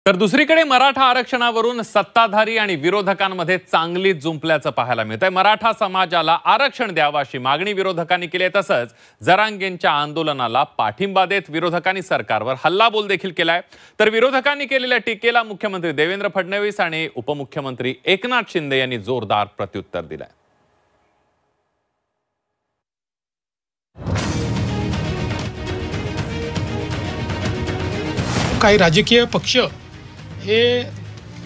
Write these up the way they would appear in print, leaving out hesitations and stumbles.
तर दुसरीकडे मराठा आरक्षणावरून सत्ताधारी आणि विरोधकांमध्ये चांगलीच जुंपल्याचं पाहायला मिळतंय। मराठा समाजाला आरक्षण द्यावं अशी मागणी विरोधकांनी केली आहे। तसंच जरांगेंच्या आंदोलनाला पाठिंबा देत विरोधकांनी सरकारवर हल्लाबोल देखील केलाय। तर विरोधकांनी केलेल्या टीकेला मुख्यमंत्री देवेंद्र फडणवीस आणि उपमुख्यमंत्री एकनाथ शिंदे यांनी जोरदार प्रत्युत्तर दिलंय। काही राजकीय पक्ष हे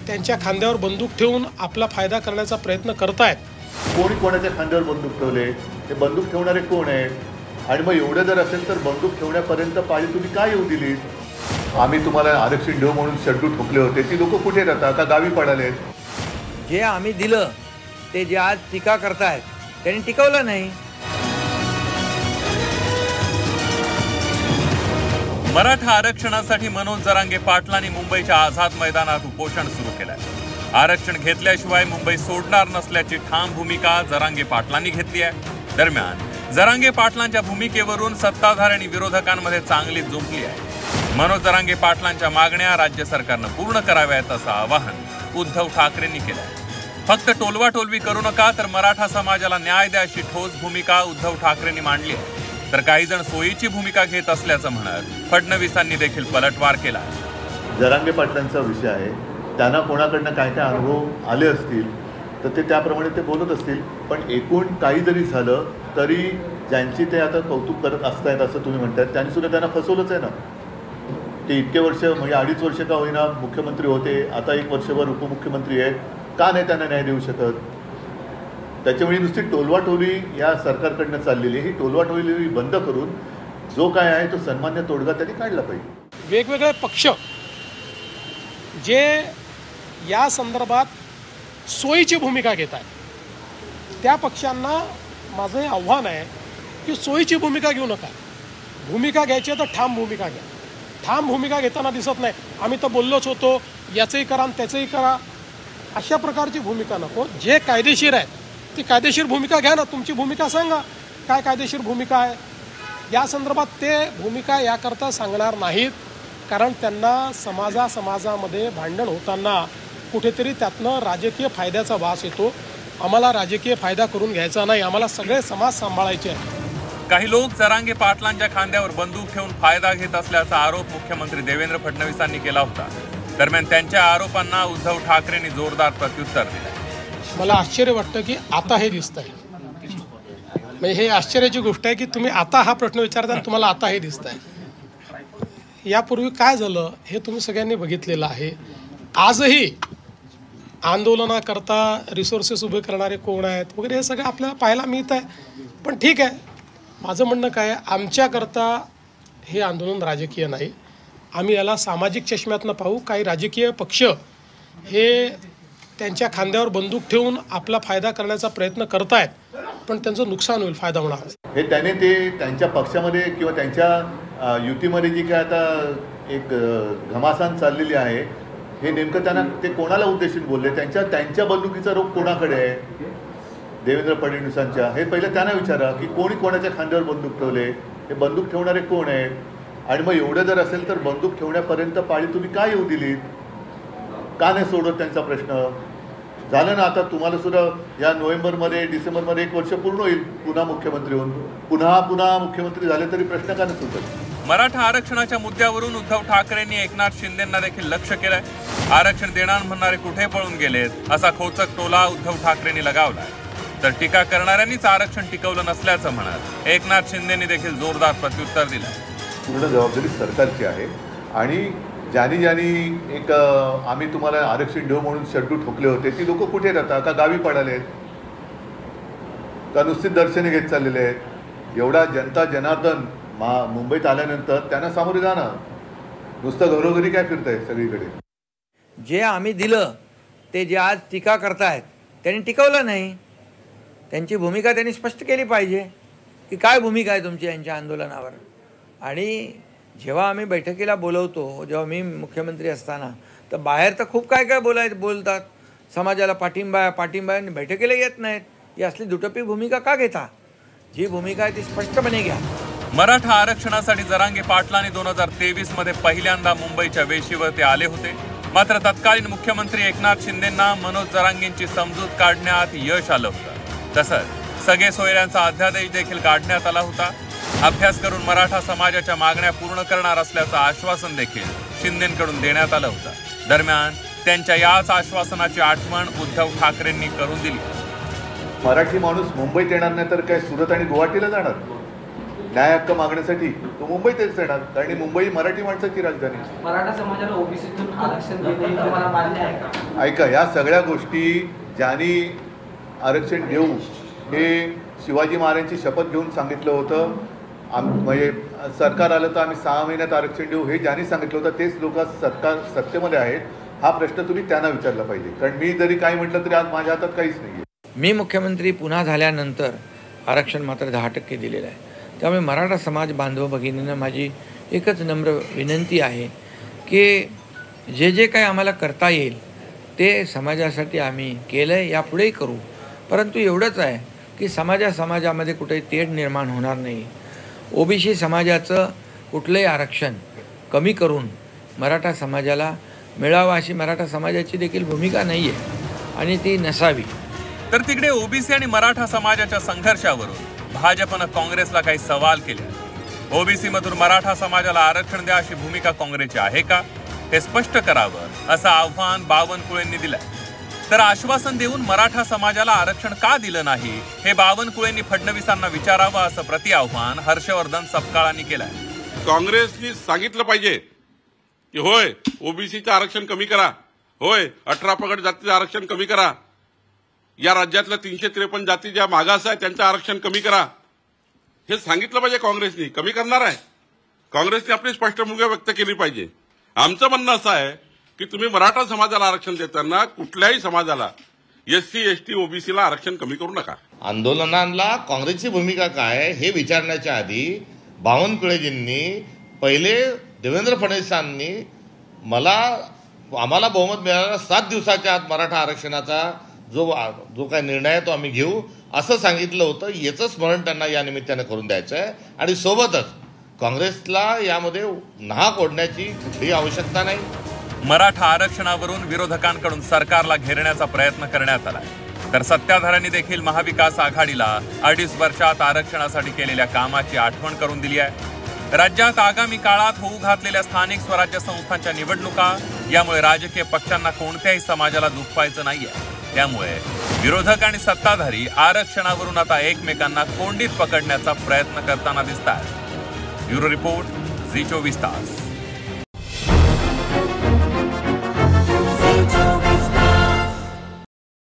त्यांच्या खांद्यावर बंदूक ठेवून आपला फायदा करण्याचा प्रयत्न करतायत। कोणी कोणाच्या खांद्यावर बंदूक ठेवले, ते बंदूक ठेवणारे कोण आहेत? आणि मग एवढं जर असेल तर बंदूक ठेवण्यापर्यंत पाळी तुम्ही काय येऊ दिली? आम्ही तुम्हाला आरक्षण देऊ म्हणून शड्डू ठोकले होते, ती लोक कुठे राहतात? का गावी पडालेत? जे आम्ही दिलं ते जे आज टीका करतायत त्यांनी टिकवलं नाही। मराठा आरक्षणासाठी मनोज जरांगे पाटलांनी मुंबईच्या आझाद मैदानात उपोषण सुरू केलंय। आरक्षण घेतल्याशिवाय मुंबई सोडणार नसल्याची ठाम भूमिका जरांगे पाटलांनी घेतली आहे। दरम्यान जरांगे पाटलांच्या भूमिकेवरून सत्ताधारी आणि विरोधकांमध्ये चांगलीच जुंपली आहे। मनोज जरांगे पाटलांच्या मागण्या राज्य सरकारनं पूर्ण कराव्यात असं आवाहन उद्धव ठाकरेंनी केलंय। फक्त टोलवाटोलवी करू नका तर मराठा समाजाला न्याय द्या अशी ठोस भूमिका उद्धव ठाकरेंनी मांडली आहे। तर काही जण सोयीची भूमिका घेत असल्याचं म्हणत फडणवीसांनी देखील पलटवार केला। जरांगे पाटलांचा विषय आहे, त्यांना कोणाकडनं काय काय अनुभव आले असतील तर ते त्याप्रमाणे ते बोलत असतील। पण एकूण काही जरी झालं तरी ज्यांची ते आता कौतुक करत असतायत असं तुम्ही म्हणतायत, त्यांनी सुद्धा त्यांना फसवलंच आहे ना। ते इतके वर्ष म्हणजे 2.5 वर्ष का होईना मुख्यमंत्री होते, आता 1 वर्षभर उपमुख्यमंत्री आहेत, का नाही त्यांना न्याय देऊ शकत? त्याच्यामुळे नुसती टोलवाटोली या सरकारकडनं चाललेली, ही टोलवाटोली बंद करून जो काय आहे तो सन्मान्य तोडगा त्यांनी काढला पाहिजे। वेगवेगळे पक्ष जे या संदर्भात सोयीची भूमिका घेत आहेत त्या पक्षांना माझं हे आव्हान आहे की सोयीची भूमिका घेऊ नका। भूमिका घ्यायची तर ठाम भूमिका घ्या। ठाम भूमिका घेताना दिसत नाही आम्ही तर बोललोच होतो, याचंही करा आणि त्याचंही करा, अशा प्रकारची भूमिका नको। जे कायदेशीर आहे ती कायदेशीर भूमिका घ्या ना। तुमची भूमिका सांगा, काय कायदेशीर भूमिका आहे या संदर्भात। ते भूमिका याकरता सांगणार नाहीत कारण त्यांना समाजामध्ये भांडण होताना कुठेतरी त्यातनं राजकीय फायद्याचा वास येतो। आम्हाला राजकीय फायदा करून घ्यायचा नाही, आम्हाला सगळे समाज सांभाळायचे आहे। काही लोक जरांगे पाटलांच्या खांद्यावर बंदूक ठेवून फायदा घेत असल्याचा आरोप मुख्यमंत्री देवेंद्र फडणवीसांनी केला होता। दरम्यान त्यांच्या आरोपांना उद्धव ठाकरेंनी जोरदार प्रत्युत्तर दिलं। मला आश्चर्य वाटतं की आता हे दिसतंय, म्हणजे हे आश्चर्याची गोष्ट आहे की तुम्ही आता हा प्रश्न विचारता आणि तुम्हाला आता हे दिसतंय। यापूर्वी काय झालं हे तुम्ही सगळ्यांनी बघितलेलं आहे। आजही आंदोलनाकरता रिसोर्सेस उभे करणारे कोण आहेत वगैरे हे सगळं आपल्याला पाहायला मिळत आहे। पण ठीक आहे, माझं म्हणणं काय आहे, आमच्याकरता हे आंदोलन राजकीय नाही, आम्ही याला सामाजिक चष्म्यातनं पाहू। काही राजकीय पक्ष हे त्यांच्या खांद्यावर बंदूक ठेवून आपला फायदा करण्याचा प्रयत्न करतायत, पण त्यांचं नुकसान होईल, फायदा होणार हे त्याने ते त्यांच्या पक्षामध्ये किंवा त्यांच्या युतीमध्ये जी काय आता एक घमासान चाललेली आहे, हे नेमकं त्यांना ते कोणाला उद्देशून बोलले? त्यांच्या बंदुकीचा रोग कोणाकडे आहे? देवेंद्र फडणवीसांच्या। हे पहिलं त्यांना विचारा की कोणी कोणाच्या खांद्यावर बंदूक ठेवले, हे बंदूक ठेवणारे कोण आहेत? आणि मग एवढं जर असेल तर बंदूक ठेवण्यापर्यंत पाळी तुम्ही काय येऊ दिलीत? का नाही सोडत त्यांचा प्रश्न? झालं ना, आता तुम्हाला सुद्धा या नोव्हेंबरमध्ये डिसेंबरमध्ये 1 वर्ष पूर्ण होईल पुन्हा मुख्यमंत्री होऊन। पुन्हा मुख्यमंत्री झाले तरी प्रश्न का नाही सुटत? मराठा आरक्षणाच्या मुद्द्यावरून उद्धव ठाकरेंनी एकनाथ शिंदेंना देखील लक्ष केलंय। आरक्षण देणार म्हणणारे कुठे पळून गेलेत असा खोचक टोला उद्धव ठाकरेंनी लगावलाय। तर टीका करणाऱ्यांनीच आरक्षण टिकवलं नसल्याचं म्हणत एकनाथ शिंदेंनी देखील जोरदार प्रत्युत्तर दिलंय। पूर्ण जबाबदारी सरकारची आहे आणि ज्यांनी एक आम्ही तुम्हाला आरक्षण देऊ म्हणून शड्डू ठोकले होते, ती लोक कुठे राहतात? का गावी पडालेत? का नुसती दर्शने घेत चाललेले आहेत? एवढा जनता जनार्दन मुंबईत आल्यानंतर त्यांना सामोरे जाणं, नुसतं घरोघरी काय फिरताय सगळीकडे? जे आम्ही दिलं ते जे आज टीका करतायत त्यांनी टिकवलं नाही। त्यांची भूमिका त्यांनी स्पष्ट केली पाहिजे की काय भूमिका आहे तुमची यांच्या आंदोलनावर। आणि जेव्हा आम्ही बैठकीला बोलवतो, जेव्हा मी मुख्यमंत्री असताना, तर बाहेर तर खूप काय बोलतात, समाजाला पाठिंबा आहे, बैठकीला येत नाहीत। ही असली दुटप्पी भूमिका का घेता? जी भूमिका आहे ती स्पष्टपणे घ्या। मराठा आरक्षणासाठी जरांगे पाटलांनी 2023 मध्ये पहिल्यांदा मुंबईच्या वेशीवर ते आले होते। मात्र तत्कालीन मुख्यमंत्री एकनाथ शिंदेंना मनोज जरांगेंची समजूत काढण्यात यश आलं होतं. तसंच सगळे सोयऱ्यांचा अध्यादेश देखील काढण्यात आला होता. अभ्यास करून मराठा समाजाच्या मागण्या पूर्ण करणार असल्याचं आश्वासन देखील शिंदेंकडून देण्यात आलं होतं. दरम्यान त्यांच्या याच आश्वासनाची आठवण उद्धव ठाकरेंनी करून दिली. मराठी माणूस मुंबईत येणार नाही तर काय सुरत आणि गुवाहाटीला जाणार न्याय हक्क मागण्यासाठी? तो मुंबईतच येणार, कारण मुंबई मराठी माणसाची राजधानी. मराठा समाजाला ओबीसीतून आरक्षण देणे तुम्हाला मान्य आहे का? ऐका, या सगळ्या गोष्टी ज्यांनी आरक्षण देऊ हे शिवाजी महाराजांची शपथ घेऊन सांगितलं होतं. म्हणजे सरकार आलं तर आम्ही 6 महिन्यात आरक्षण देऊ हे ज्यांनी सांगितलं होतं तेच लोक सरकार सत्तेमध्ये आहेत. हा प्रश्न तुम्ही त्यांना विचारला पाहिजे, कारण मी जरी काही म्हटलं तरी आज माझ्या हातात काहीच नाही आहे. मी मुख्यमंत्री पुन्हा झाल्यानंतर आरक्षण मात्र 10% दिलेलं आहे. त्यामुळे मराठा समाज बांधव भगिनींना माझी एकच नम्र विनंती आहे की जे काही आम्हाला करता येईल ते समाजासाठी आम्ही केलं आहे, यापुढेही करू. परंतु एवढंच आहे की समाजामध्ये कुठेही तेढ निर्माण होणार नाही. ओबीसी समाजाचं कुठलंही आरक्षण कमी करून मराठा समाजाला मिळावं अशी मराठा समाजाची देखील भूमिका नाही आहे आणि ती नसावी. तर तिकडे ओबीसी आणि मराठा समाजाच्या संघर्षावरून भाजपनं काँग्रेसला काही सवाल केले. ओबीसी मधून मराठा समाजाला आरक्षण द्या अशी भूमिका काँग्रेसची आहे का हे स्पष्ट करावं असं आव्हान बावनकुळेंनी दिलंय. तर आश्वासन देऊन मराठा समाजाला आरक्षण का दिलं नाही हे बावनकुळेंनी फडणवीसांना विचारावं असं प्रतिआव्हान हर्षवर्धन सपकाळांनी केलंय. काँग्रेसनी सांगितलं पाहिजे की होय ओबीसीचं आरक्षण कमी करा, होय 18 पगड जातीचं आरक्षण कमी करा, या राज्यातल्या 353 जाती ज्या मागास आहेत त्यांचं आरक्षण कमी करा, हे सांगितलं पाहिजे. काँग्रेसनी कमी करणार आहे. काँग्रेसने आपली स्पष्ट भूमिका व्यक्त केली पाहिजे. आमचं म्हणणं असं आहे की तुम्ही मराठा समाजाला आरक्षण देताना कुठल्याही समाजाला SC ST OBCला आरक्षण कमी करू नका. आंदोलनाला काँग्रेसची भूमिका काय हे विचारण्याच्या आधी बावनकुळेजींनी पहिले देवेंद्र फडणवीसांनी आम्हाला बहुमत मिळाला 7 दिवसाच्या आत मराठा आरक्षणाचा जो काही निर्णय आहे तो आम्ही घेऊ असं सांगितलं होतं. याचं स्मरण त्यांना या निमित्तानं करून द्यायचं आहे. आणि सोबतच काँग्रेसला यामध्ये नाहक ओढण्याची कुठलीही आवश्यकता नाही. मराठा आरक्षणावरून विरोधकांकडून सरकारला घेरण्याचा प्रयत्न करण्यात आला. तर सत्ताधाऱ्यांनी देखील महाविकास आघाडीला 2.5 वर्षात आरक्षणासाठी केलेल्या कामाची आठवण करून दिली आहे. राज्यात आगामी काळात होऊ घातलेल्या स्थानिक स्वराज्य संस्थांच्या निवडणुका यामुळे राजकीय पक्षांना कोणत्याही समाजाला दुखवायचं नाहीये. त्यामुळे विरोधक आणि सत्ताधारी आरक्षणावरून आता एकमेकांना कोंडीत पकडण्याचा प्रयत्न करताना दिसतात. ब्युरो रिपोर्ट, झी 24 तास.